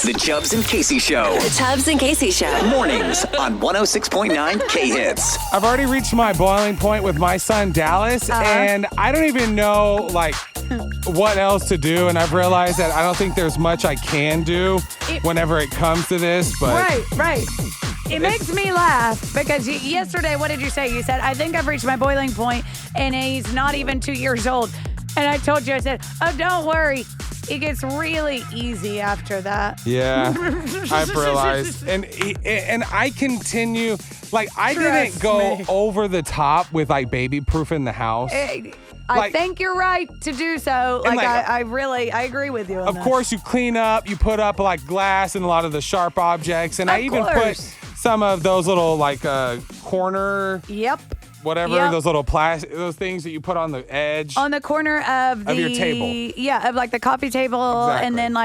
The Chubbs and Casey Show. The Chubbs and Casey Show. Mornings on 106.9 K-Hits. I've already reached my boiling point with my son, Dallas, and I don't even know, what else to do. And I've realized that I don't think there's much I can do whenever it comes to this. But Right. It makes me laugh because yesterday, what did you say? You said, I think I've reached my boiling point, and he's not even 2 years old. And I told you, I said, oh, don't worry. It gets really easy after that. Yeah, I've realized. And I continue, I didn't go over the top with, baby-proofing the house. I think you're right to do so. I agree with you on that. Of course, you clean up, you put up, glass and a lot of the sharp objects. And I even put some of those little, corner... Yep. Whatever, those little plastic, those things that you put on the edge. On the corner of your table. Yeah, of the coffee table. Exactly. And then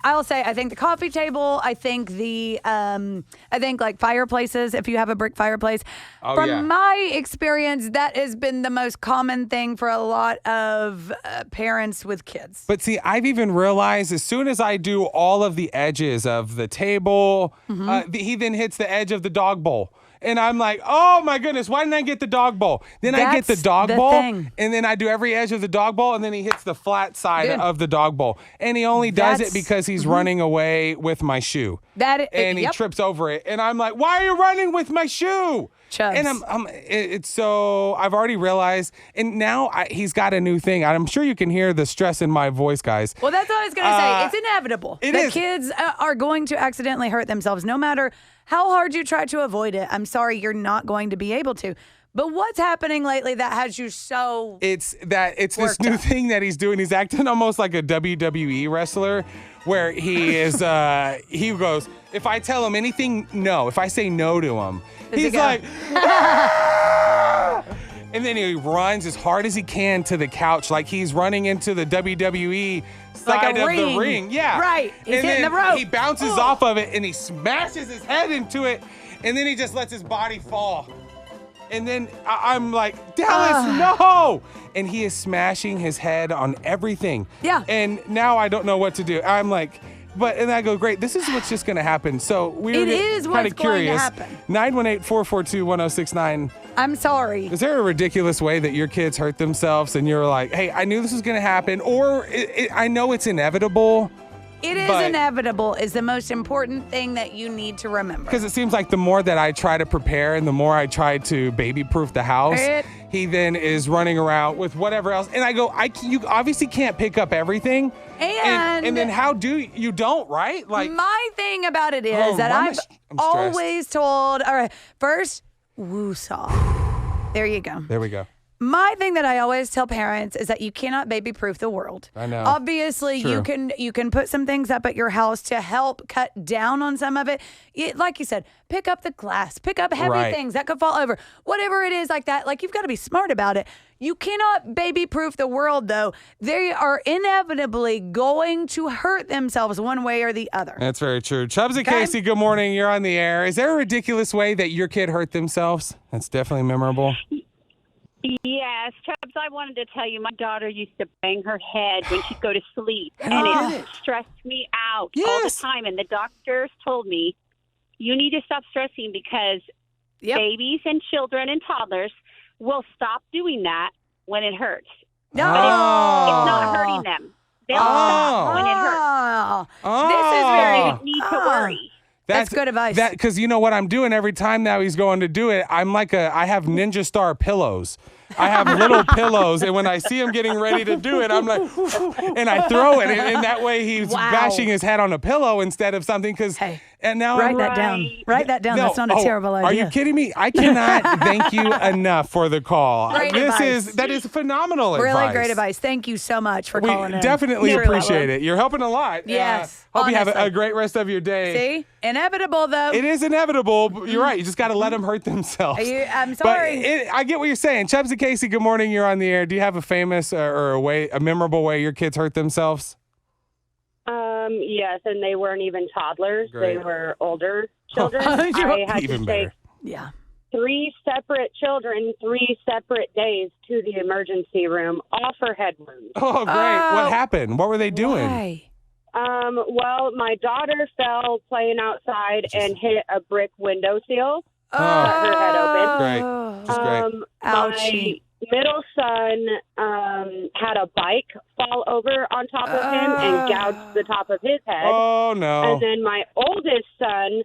I'll say, I think the coffee table, I think fireplaces, if you have a brick fireplace. From my experience, that has been the most common thing for a lot of parents with kids. But see, I've even realized as soon as I do all of the edges of the table, he then hits the edge of the dog bowl. And I'm like, oh my goodness, why didn't I get the dog bowl? Then I get the dog bowl, and then I do every edge of the dog bowl, and then he hits the flat side of the dog bowl. And he only does it because he's running away with my shoe. And he trips over it. And I'm like, why are you running with my shoe? Chubbs. And it's so, I've already realized, and now he's got a new thing. I'm sure you can hear the stress in my voice, guys. Well, that's what I was going to say. It's inevitable. The kids are going to accidentally hurt themselves, no matter how hard you try to avoid it. I'm sorry, you're not going to be able to. But what's happening lately that has you so It's this new thing that he's doing. He's acting almost like a WWE wrestler where he is, he goes, if I tell him anything, no. If I say no to him, he's like, and then he runs as hard as he can to the couch like he's running into the WWE side of the ring. Yeah. Right. He's hitting the rope. He bounces off of it and he smashes his head into it, and then he just lets his body fall. And then I'm like, Dallas, no! And he is smashing his head on everything. Yeah. And now I don't know what to do. I'm like, and I go, great, this is what's just going to happen. So we're kind of curious. 918-442-1069. I'm sorry. Is there a ridiculous way that your kids hurt themselves and you're like, hey, I knew this was going to happen, or I know it's inevitable? It is inevitable is the most important thing that you need to remember. Because it seems like the more that I try to prepare and the more I try to baby-proof the house, he then is running around with whatever else. And I go, you obviously can't pick up everything. And then how do you don't, right? My thing about it is that I've always told, all right, first, woo-saw. There you go. There we go. My thing that I always tell parents is that you cannot baby-proof the world. I know. Obviously, True. you can put some things up at your house to help cut down on some of it. Like you said, pick up the glass, pick up heavy things that could fall over. Whatever it is like that, you've got to be smart about it. You cannot baby-proof the world, though. They are inevitably going to hurt themselves one way or the other. That's very true. Chubbs and Casey, good morning. You're on the air. Is there a ridiculous way that your kid hurt themselves? That's definitely memorable. Yes, Chubbs, I wanted to tell you, my daughter used to bang her head when she'd go to sleep, and it stressed me out all the time. And the doctors told me, you need to stop stressing because babies and children and toddlers will stop doing that when it hurts. No. But it's not hurting them. They'll stop when it hurts. This is very... You need to worry. That's good advice. Because you know what I'm doing every time now he's going to do it, I have Ninja Star pillows. I have little pillows, and when I see him getting ready to do it, I'm like, and I throw it, and that way he's bashing his head on a pillow instead of something. And now write that down. Write that down. No, that's not a terrible idea. Are you kidding me? I cannot thank you enough for the call. Great advice. That is phenomenal advice. Really great advice. Thank you so much for calling in. We definitely appreciate it. You're helping a lot. Yes. Hope you have a great rest of your day. See? Inevitable, though. It is inevitable. But you're right. You just got to let them hurt themselves. I'm sorry. But I get what you're saying. Chubbs and Casey, good morning. You're on the air. Do you have a famous or a memorable way your kids hurt themselves? Yes, and they weren't even toddlers. Great. They were older children. Even I had to better. take 3 separate children, 3 separate days to the emergency room, all for head wounds. Oh, great. What happened? What were they doing? Why? Well, my daughter fell playing outside and hit a brick windowsill. Oh. Cut her head open. Great. Just great. Ouchie. My middle son had a bike fall over on top of him and gouged the top of his head. Oh, no. And then my oldest son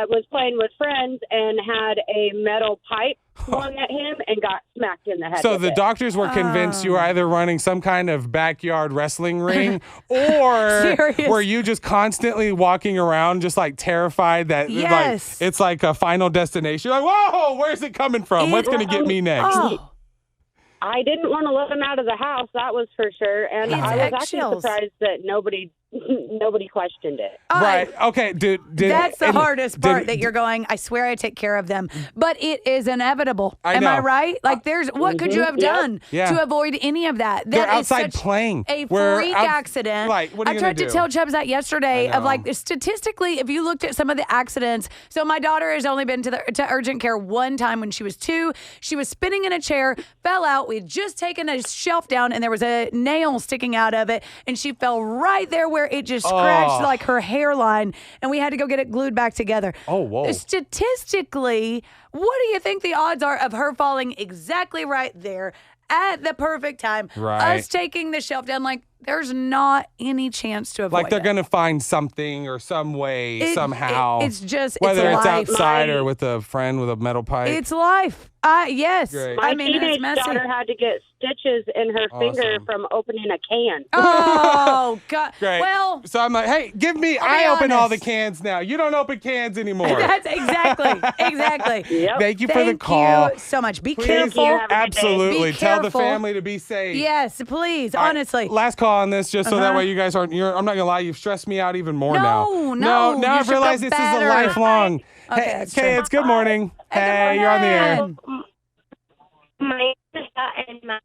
was playing with friends and had a metal pipe swung at him and got smacked in the head. So with the it. doctors were convinced you were either running some kind of backyard wrestling ring or Serious. were you just constantly walking around just like terrified that Yes. like it's like a final destination. You're like, whoa, where's it coming from? What's going to get me next? Oh. I didn't want to let him out of the house, that was for sure. And His I was eggshells. actually surprised that nobody questioned it. Right. Okay, dude. That's the and hardest part did- that you're going, I swear I take care of them. But it is inevitable. I Am I know. right? Like what could you have done Yeah. to avoid any of that? They're That is outside such playing. a We're freak out- accident. Right, what are you I gonna tried to do? tell Chubbs that yesterday I of like know. statistically, if you looked at some of the accidents, so my daughter has only been to urgent care one time when she was 2. She was spinning in a chair, fell out. We had just taken a shelf down and there was a nail sticking out of it and she fell right there where it just scratched like her hairline and we had to go get it glued back together. Oh, whoa. Statistically, what do you think the odds are of her falling exactly right there at the perfect time? Right. Us taking the shelf down, like there's not any chance to avoid Like they're it. going to find something or some way, It- somehow. it's just- whether it's it's life. outside or with a friend with a metal pipe. It's life. Yes. Great. My I mean, it's teenage messy. daughter had to get stitches in her finger Awesome. from opening a can. Oh God. Great. Well, so I'm like, hey, give me. I'll be I open all the honest. cans now. You don't open cans anymore. that's exactly. Yep. Thank you for the Thank call. you so much. Be Please, careful. Have a good day. absolutely. Be Tell the careful. family to be safe. Yes, please. All right, Honestly. last call on this, just so that Uh-huh. way you guys aren't. I'm not gonna lie, you've stressed me out even more No, now. no, Now you I've should realized feel this is a better. lifelong. Okay, Hey, that's okay, true. it's good morning. Hey, you're on the air. morning. My and my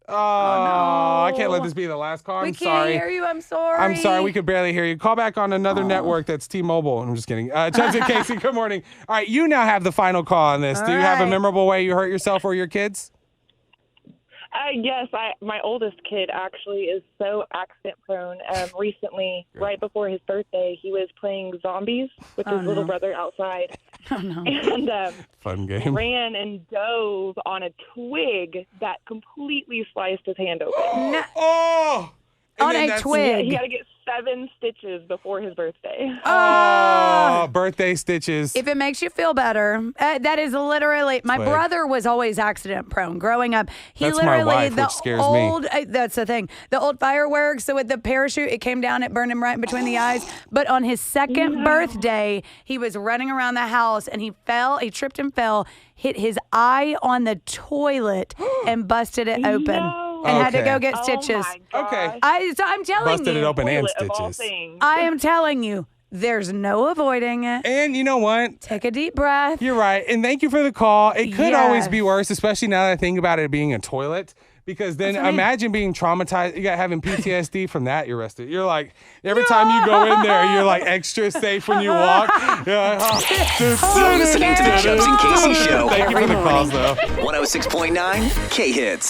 Oh, I can't let no. this be the last call. We I'm can't sorry. hear you. I'm sorry. I'm sorry, we could barely hear you. Call back on another network that's T-Mobile. I'm just kidding. Chubbs and Casey, good morning. All right, you now have the final call on this. Do you have a right. memorable way you hurt yourself or your kids? Yes, my oldest kid actually is so accident prone. Recently, right before his birthday, he was playing zombies with his little brother outside. And Fun game. ran and dove on a twig that completely sliced his hand open. No, Oh! And on then a that's- twig. He had to get 7 stitches before his birthday. Oh, birthday stitches. If it makes you feel better, that is literally. My Twig. brother was always accident prone growing up. He That's my literally wife, the which scares me. old. That's the thing. The old fireworks. So with the parachute, it came down. It burned him right in between the eyes. But on his second birthday, he was running around the house and he fell. He tripped and fell. Hit his eye on the toilet and busted it open. No. And had to Okay. go get Oh stitches. my gosh. Okay. I'm telling Busted you. it open and Toilet of all stitches. things. I am telling you. There's no avoiding it. And you know what? Take a deep breath. You're right. And thank you for the call. It could always be Yes. worse, especially now that I think about it being a toilet. Because then That's what I mean. imagine being traumatized. You got having PTSD from that. You're arrested. You're like, every time you go in there, you're like extra safe when you walk. You're like, You're listening to the Chubbs and Casey Show Thank you every for the calls, morning. though. 106.9 K Hits.